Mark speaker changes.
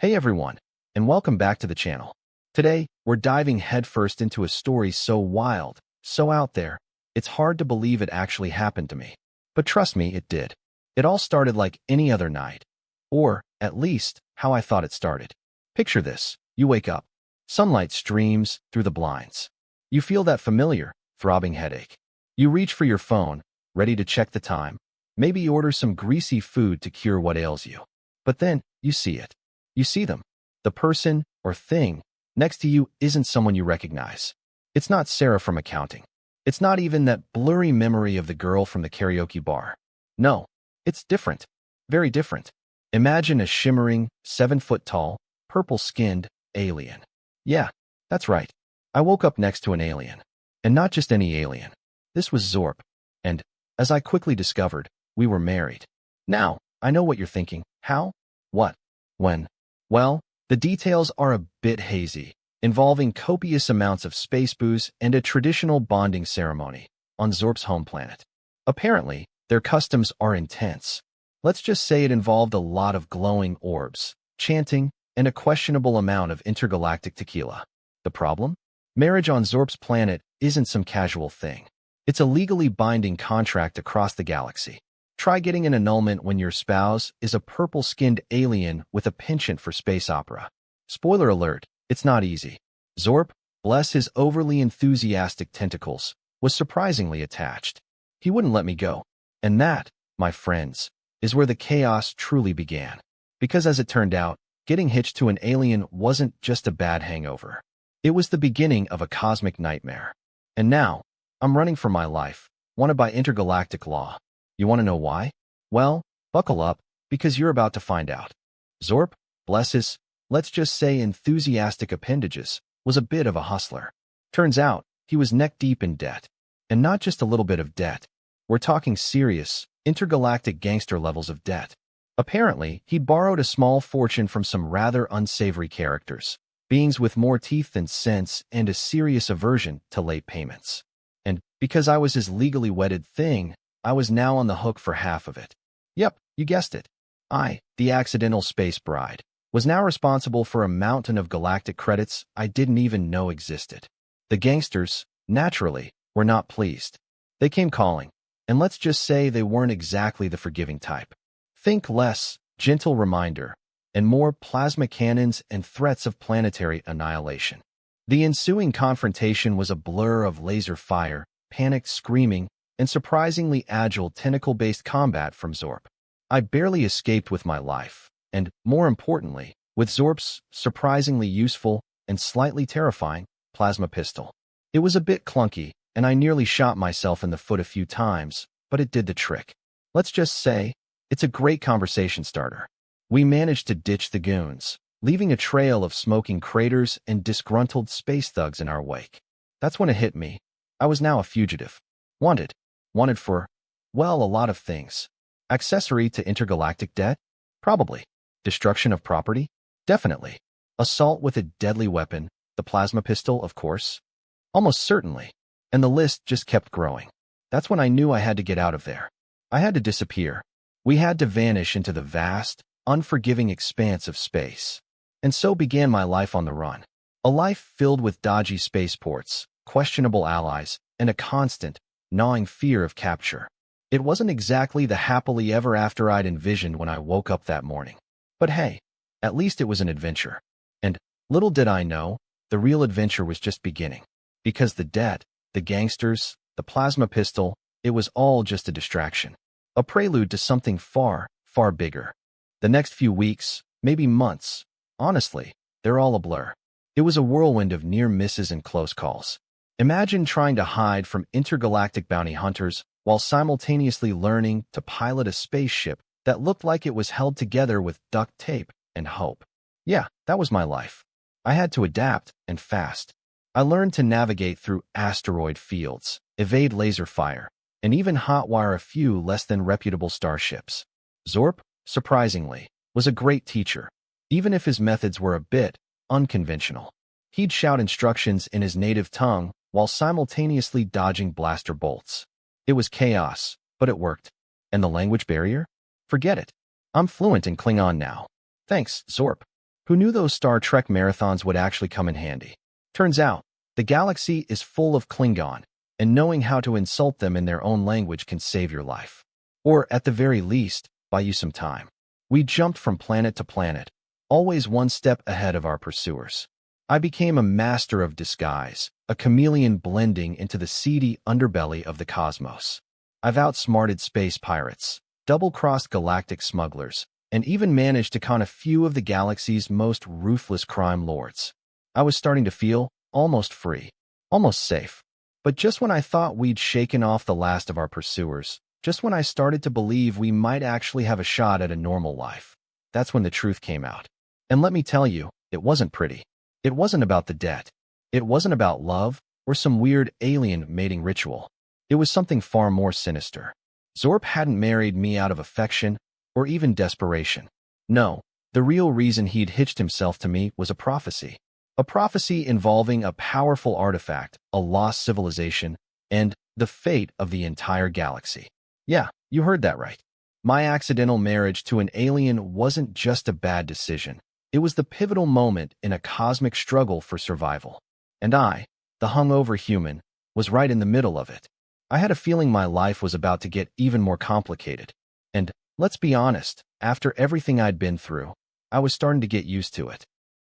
Speaker 1: Hey everyone, and welcome back to the channel. Today, we're diving headfirst into a story so wild, so out there, it's hard to believe it actually happened to me. But trust me, it did. It all started like any other night. Or, at least, how I thought it started. Picture this. You wake up. Sunlight streams through the blinds. You feel that familiar, throbbing headache. You reach for your phone, ready to check the time. Maybe you order some greasy food to cure what ails you. But then, you see it. You see them. The person or thing next to you isn't someone you recognize. It's not Sarah from accounting. It's not even that blurry memory of the girl from the karaoke bar. No, it's different. Very different. Imagine a shimmering, 7-foot-tall, purple-skinned alien. Yeah, that's right. I woke up next to an alien. And not just any alien. This was Zorp. And, as I quickly discovered, we were married. Now, I know what you're thinking. How? What? When? Well, the details are a bit hazy, involving copious amounts of space booze and a traditional bonding ceremony on Zorp's home planet. Apparently, their customs are intense. Let's just say it involved a lot of glowing orbs, chanting, and a questionable amount of intergalactic tequila. The problem? Marriage on Zorp's planet isn't some casual thing. It's a legally binding contract across the galaxy. Try getting an annulment when your spouse is a purple-skinned alien with a penchant for space opera. Spoiler alert, it's not easy. Zorp, bless his overly enthusiastic tentacles, was surprisingly attached. He wouldn't let me go. And that, my friends, is where the chaos truly began. Because as it turned out, getting hitched to an alien wasn't just a bad hangover. It was the beginning of a cosmic nightmare. And now, I'm running for my life, wanted by intergalactic law. You want to know why? Well, buckle up, because you're about to find out. Zorp, bless his, let's just say enthusiastic appendages, was a bit of a hustler. Turns out, he was neck-deep in debt. And not just a little bit of debt. We're talking serious, intergalactic gangster levels of debt. Apparently, he borrowed a small fortune from some rather unsavory characters, beings with more teeth than sense and a serious aversion to late payments. And because I was his legally wedded thing, I was now on the hook for half of it. Yep, you guessed it. I, the accidental space bride, was now responsible for a mountain of galactic credits I didn't even know existed. The gangsters, naturally, were not pleased. They came calling, and let's just say they weren't exactly the forgiving type. Think less, gentle reminder, and more plasma cannons and threats of planetary annihilation. The ensuing confrontation was a blur of laser fire, panicked screaming, and surprisingly agile tentacle-based combat from Zorp. I barely escaped with my life, and, more importantly, with Zorp's surprisingly useful and slightly terrifying plasma pistol. It was a bit clunky, and I nearly shot myself in the foot a few times, but it did the trick. Let's just say, it's a great conversation starter. We managed to ditch the goons, leaving a trail of smoking craters and disgruntled space thugs in our wake. That's when it hit me. I was now a fugitive. Wanted. Wanted for, well, a lot of things. Accessory to intergalactic debt? Probably. Destruction of property? Definitely. Assault with a deadly weapon, the plasma pistol, of course. Almost certainly. And the list just kept growing. That's when I knew I had to get out of there. I had to disappear. We had to vanish into the vast, unforgiving expanse of space. And so began my life on the run. A life filled with dodgy spaceports, questionable allies, and a constant, gnawing fear of capture. It wasn't exactly the happily ever after I'd envisioned when I woke up that morning. But hey, at least it was an adventure. And, little did I know, the real adventure was just beginning. Because the debt, the gangsters, the plasma pistol, it was all just a distraction. A prelude to something far, far bigger. The next few weeks, maybe months, honestly, they're all a blur. It was a whirlwind of near misses and close calls. Imagine trying to hide from intergalactic bounty hunters while simultaneously learning to pilot a spaceship that looked like it was held together with duct tape and hope. Yeah, that was my life. I had to adapt, and fast. I learned to navigate through asteroid fields, evade laser fire, and even hotwire a few less than reputable starships. Zorp, surprisingly, was a great teacher, even if his methods were a bit unconventional. He'd shout instructions in his native tongue while simultaneously dodging blaster bolts. It was chaos, but it worked. And the language barrier? Forget it. I'm fluent in Klingon now. Thanks, Zorp. Who knew those Star Trek marathons would actually come in handy? Turns out, the galaxy is full of Klingon, and knowing how to insult them in their own language can save your life. Or, at the very least, buy you some time. We jumped from planet to planet, always one step ahead of our pursuers. I became a master of disguise, a chameleon blending into the seedy underbelly of the cosmos. I've outsmarted space pirates, double-crossed galactic smugglers, and even managed to con a few of the galaxy's most ruthless crime lords. I was starting to feel almost free, almost safe. But just when I thought we'd shaken off the last of our pursuers, just when I started to believe we might actually have a shot at a normal life, that's when the truth came out. And let me tell you, it wasn't pretty. It wasn't about the debt. It wasn't about love or some weird alien mating ritual. It was something far more sinister. Zorp hadn't married me out of affection or even desperation. No, the real reason he'd hitched himself to me was a prophecy. A prophecy involving a powerful artifact, a lost civilization, and the fate of the entire galaxy. Yeah, you heard that right. My accidental marriage to an alien wasn't just a bad decision. It was the pivotal moment in a cosmic struggle for survival. And I, the hungover human, was right in the middle of it. I had a feeling my life was about to get even more complicated. And, let's be honest, after everything I'd been through, I was starting to get used to it.